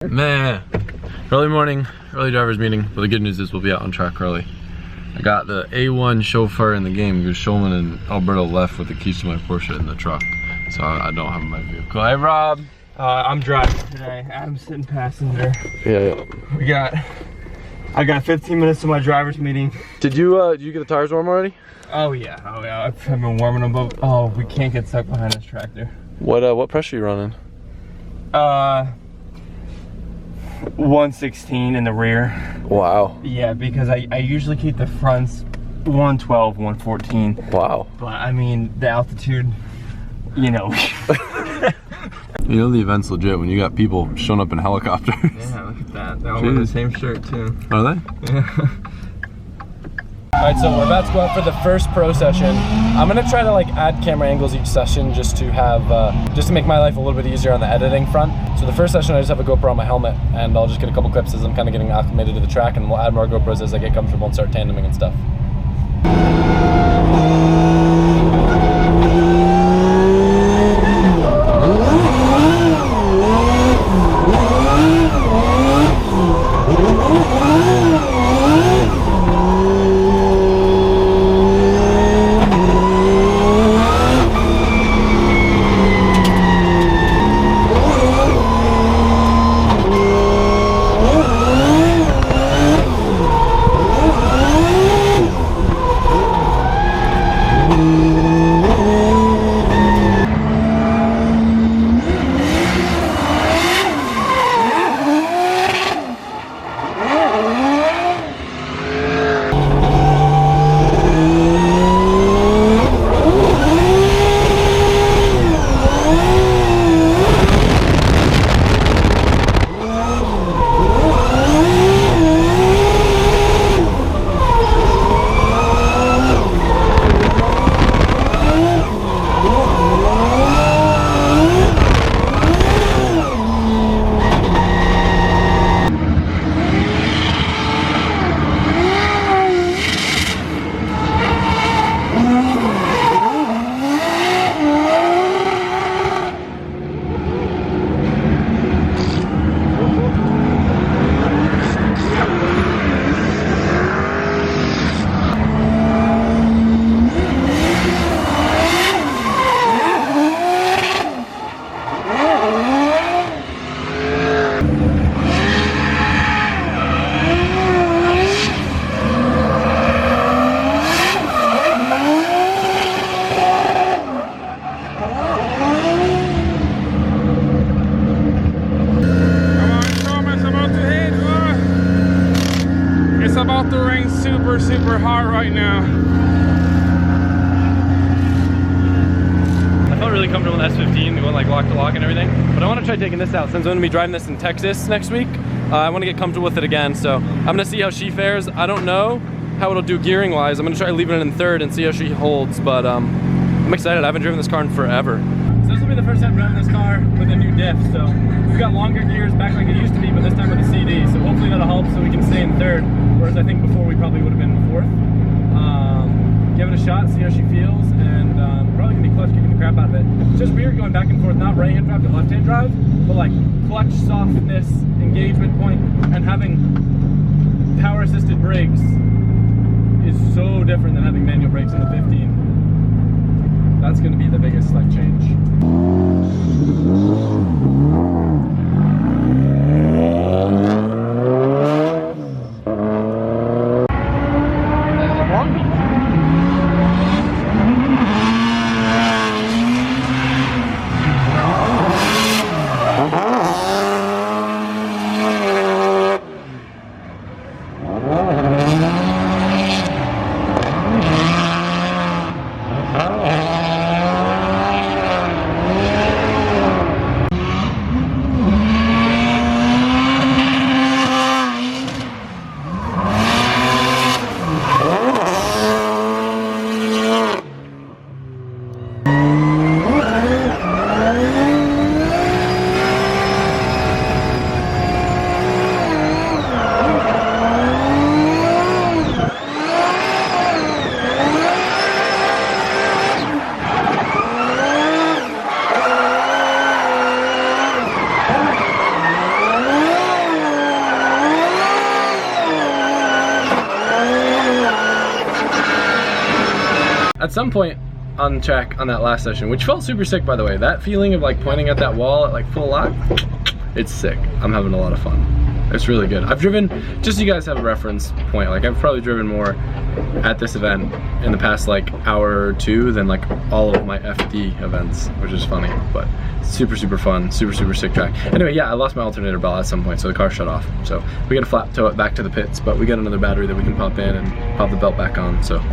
Man, early morning, early driver's meeting, but the good news is we'll be out on track early. I got the A1 chauffeur in the game because Shulman and Alberto left with the keys to my Porsche in the truck, so I don't have my vehicle. Hey Rob! I'm driving today. Adam's sitting passenger. Yeah. I got 15 minutes to my driver's meeting. Did you get the tires warm already? Oh yeah. I've been warming them up. Oh, we can't get stuck behind this tractor. What pressure are you running? 116 in the rear. Wow. Yeah, because I usually keep the fronts 112, 114. Wow. But I mean, the altitude, you know. You know the event's legit when you got people showing up in helicopters. Yeah, look at that. They're all wearing the same shirt too. Are they? Yeah. Alright, so we're about to go out for the first pro session. I'm gonna try to add camera angles each session just to have, just to make my life a little bit easier on the editing front. So the first session I just have a GoPro on my helmet and I'll just get a couple clips as I'm kind of getting acclimated to the track, and we'll add more GoPros as I get comfortable and start tandeming and stuff. About to rain super hard right now. I felt really comfortable in the S15 going lock to lock and everything, but I want to try taking this out since I'm going to be driving this in Texas next week. I want to get comfortable with it again, so I'm going to see how she fares. I don't know how it'll do gearing wise. I'm going to try leaving it in third and see how she holds, but I'm excited. I haven't driven this car in forever. So this will be the first time driving this car with a new diff, so we've got longer gears back like it used to be, but this time with a CD, so hopefully that'll help so we can stay in third, whereas I think before we probably would have been in fourth. Give it a shot, see how she feels, and probably gonna be clutch kicking the crap out of it. It's just weird going back and forth, not right hand drive to left hand drive, but clutch softness, engagement point, and having power assisted brakes is so different than having manual brakes in the 15. That's gonna be the biggest change. at some point on track on that last session, which felt super sick by the way, that feeling of like pointing at that wall at like full lock, it's sick. I'm having a lot of fun. It's really good. I've driven, just so you guys have a reference point, like I've probably driven more at this event in the past like hour or two than like all of my FD events, which is funny, but super, super fun, super, super sick track. Anyway, yeah, I lost my alternator belt at some point, so the car shut off. So we gotta flat tow it back to the pits, but we got another battery that we can pop in and pop the belt back on, so.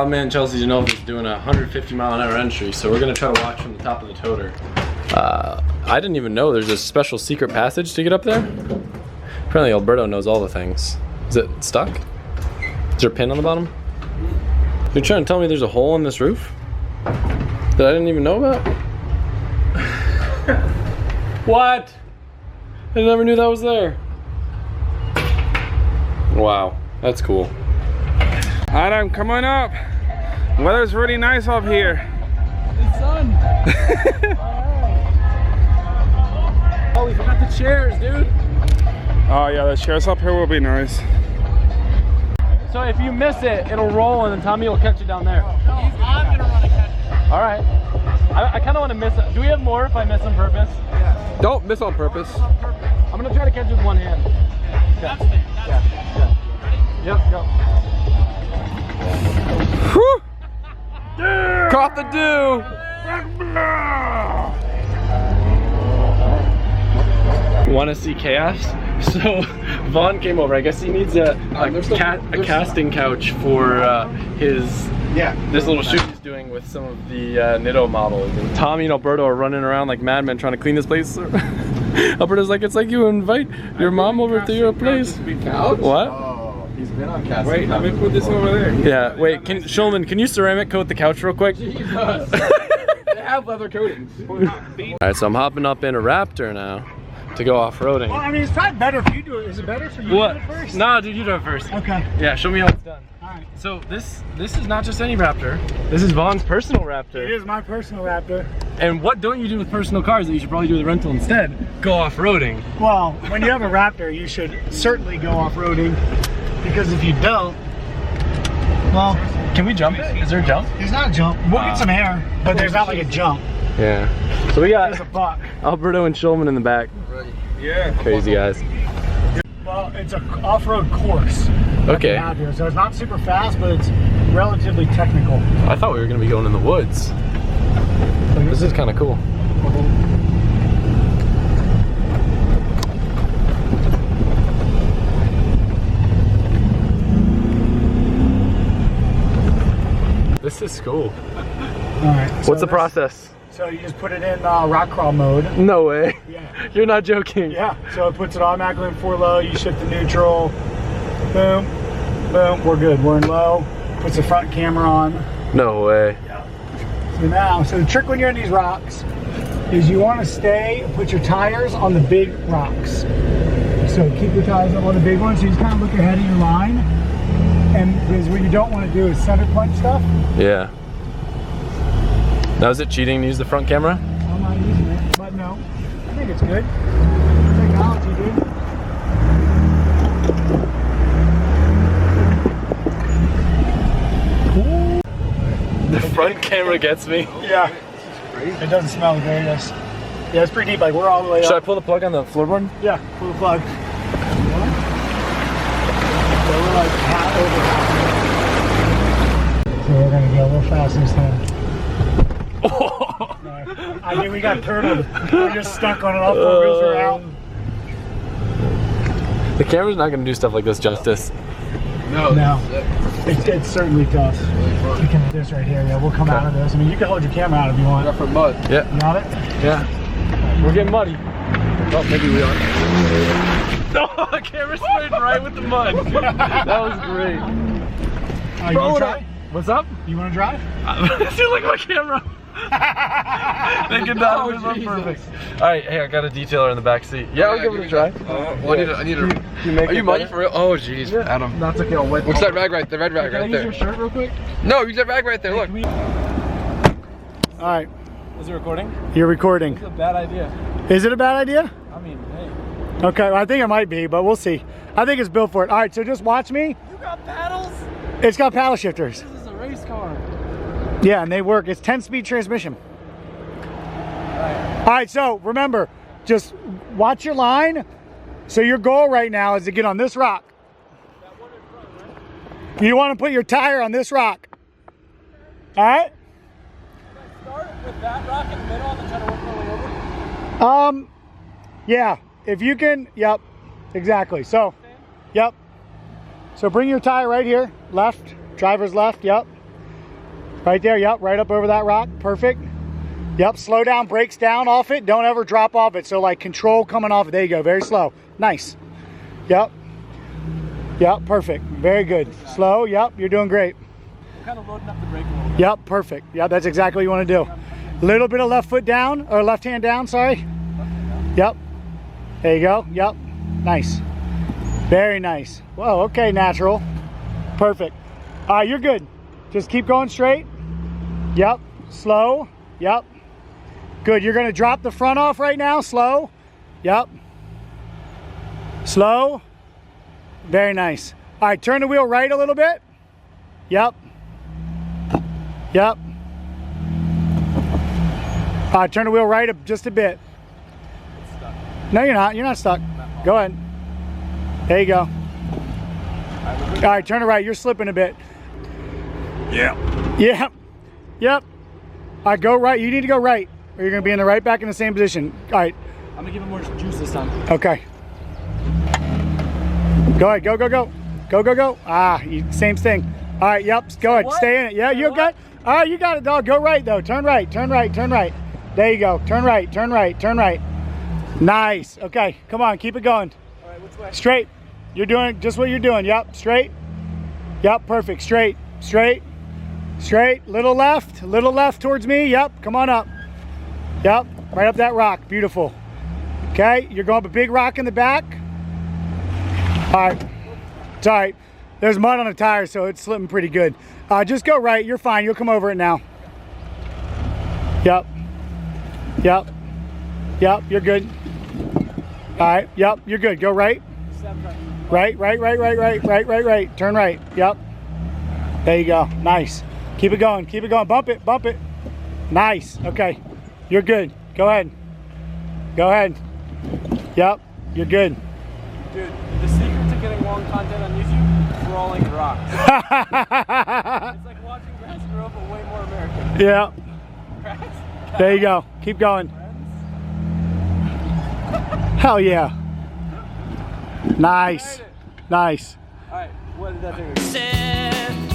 Man, Chelsea Genova is doing a 150-mile-an-hour entry, so we're gonna try to watch from the top of the toter. I didn't even know there's a special secret passage to get up there. Apparently Alberto knows all the things. Is it stuck? Is there a pin on the bottom? You're trying to tell me there's a hole in this roof that I didn't even know about? What? I never knew that was there. Wow, that's cool. Adam, come on up. Weather's really nice up here. The sun. Oh, we forgot the chairs, dude. Oh yeah, the chairs up here will be nice. So if you miss it, it'll roll and then Tommy will catch it down there. No, I'm gonna run and catch it. All right. I kind of want to miss it. Do we have more if I miss on purpose? Yeah. Don't miss on purpose. I'm gonna try to catch it with one hand. That's it. Yeah. Yep, go. Whew. Yeah. Caught the dew. Want to see chaos? So Vaughn came over. I guess he needs a casting couch for this little shoot he's doing with some of the Nitto models. And Tommy and Alberto are running around like madmen trying to clean this place. Alberto's like, it's like you invite your mom over to your place. What? He's been on casting. Wait, let me put this over there. Yeah, wait, Shulman, can you ceramic coat the couch real quick? Jesus. They have leather coatings. Alright, so I'm hopping up in a Raptor now to go off-roading. Well, I mean, it's probably better if you do it. Is it better for you to do it first? Nah, dude, you do it first. Okay. Yeah, show me how it's done. Alright. So this is not just any Raptor. This is Vaughn's personal Raptor. It is my personal Raptor. And what don't you do with personal cars that you should probably do with a rental instead? Go off-roading. Well, when you have a Raptor, you should certainly go off-roading. because if you don't, well, Can we jump it? Is there a jump? there's not a jump. We'll get some air, but there's not like a jump. Yeah. So we got There's a buck. Alberto and Shulman in the back. Yeah. Crazy guys. Well, it's an off-road course. Okay. Out here, so it's not super fast, but it's relatively technical. I thought we were gonna be going in the woods. This is kind of cool. This is cool. All right. What's the process? So you just put it in rock crawl mode. No way. Yeah. You're not joking. Yeah. So it puts it automatically in 4 low. You shift the neutral. Boom. Boom. We're good. We're in low. Puts the front camera on. No way. So the trick when you're in these rocks is you want to put your tires on the big rocks. So keep your tires on the big ones. So you just kind of look ahead of your line. And because what you don't want to do is center punch stuff. Yeah. Now is it cheating to use the front camera? I'm not using it, but no. I think it's good. Technology, dude. The front camera gets me. Yeah. It doesn't smell the greatest. Yeah, it's pretty deep. Like we're all the way Should I up. pull the plug on the floorboard? Yeah, pull the plug. So we're like half over. So we're gonna go a little fast this time. I think we got turtled. We're just stuck on it. All 4 wheels are out. The camera's not gonna do stuff like this justice. No. It certainly does. You can do this right here. Yeah, we'll come out of this. I mean, you can hold your camera out if you want. For mud. Yeah. You got it? Yeah. We're getting muddy. Oh, maybe we are. No, the camera sprayed right with the mud. That was great. You want to try? What's up? You want to drive? You look at my camera. They could not have been perfect. All right, hey, I got a detailer in the back seat. Yeah, I'll give it a try. Well, I need a. Are you muddy for real? Oh, jeez, Adam. That's okay. I'll wet. What's that rag right there? Red rag Can I right use there. your shirt real quick? No, use that rag right there. Look. All right. Is it recording? You're recording. It's a bad idea. Is it a bad idea? I mean, hey. Okay, well, I think it might be, but we'll see. I think it's built for it. All right, so just watch me. You got paddles? It's got paddle shifters. This is a race car. Yeah, and they work. It's 10-speed transmission. All right, so remember, just watch your line. So your goal right now is to get on this rock. You want to put your tire on this rock. All right? Start with that rock in the middle and then try to work my way over? Yeah, if you can, yep, exactly. So, yep. So bring your tire right here, left, driver's left, yep. Right there, yep, right up over that rock, perfect. Yep, slow down, brakes down off it, don't ever drop off it. So like control coming off it, there you go, very slow, nice. Yep, yep, perfect, very good. Slow, yep, you're doing great. I'm kind of loading up the brake a little bit. Yep, perfect, yep, that's exactly what you want to do. Little bit of left foot down, or left hand down, sorry. Yep, there you go, yep, nice. Very nice. Whoa, okay, natural. Perfect. You're good. Just keep going straight. Yep, slow, yep. Good, you're gonna drop the front off right now, slow. Yep. Slow. Very nice. All right, turn the wheel right a little bit. Yep. Yep. Turn the wheel right just a bit. No, you're not stuck. Go ahead. There you go. All right, turn it right. You're slipping a bit. Yeah. Yep. Yep. All right, go right. You need to go right, or you're going to be in the right back in the same position. All right. I'm going to give it more juice this time. Okay. Go ahead. Go, go, go. Go, go, go. Same thing. All right, yep. Go ahead. What? Stay in it. Yeah, you got it. All right, you got it, dog. Go right, though. Turn right. Turn right. Turn right. There you go. Turn right. Turn right. Turn right. Nice. Okay, come on. Keep it going. All right, which way? Straight. You're doing just what you're doing. Yep, straight. Yep, perfect. Straight, straight, straight. Little left towards me. Yep, come on up. Yep, right up that rock. Beautiful. Okay, you're going up a big rock in the back. All right, it's all right. There's mud on the tires, so it's slipping pretty good. Just go right. You're fine. You'll come over it now. Yep. Yep. Yep, you're good. All right, yep, you're good. Go right. Right, right, right, right, right, right, right, right. Turn right. Yep. There you go. Nice. Keep it going. Keep it going. Bump it. Bump it. Nice. Okay. You're good. Go ahead. Go ahead. Yep. You're good. Dude, the secret to getting long content on YouTube, crawling rocks. It's like watching grass grow, but way more American. Yeah. Grass? There you go. Keep going. Hell yeah. Nice. Nice. Alright, what did that thing do?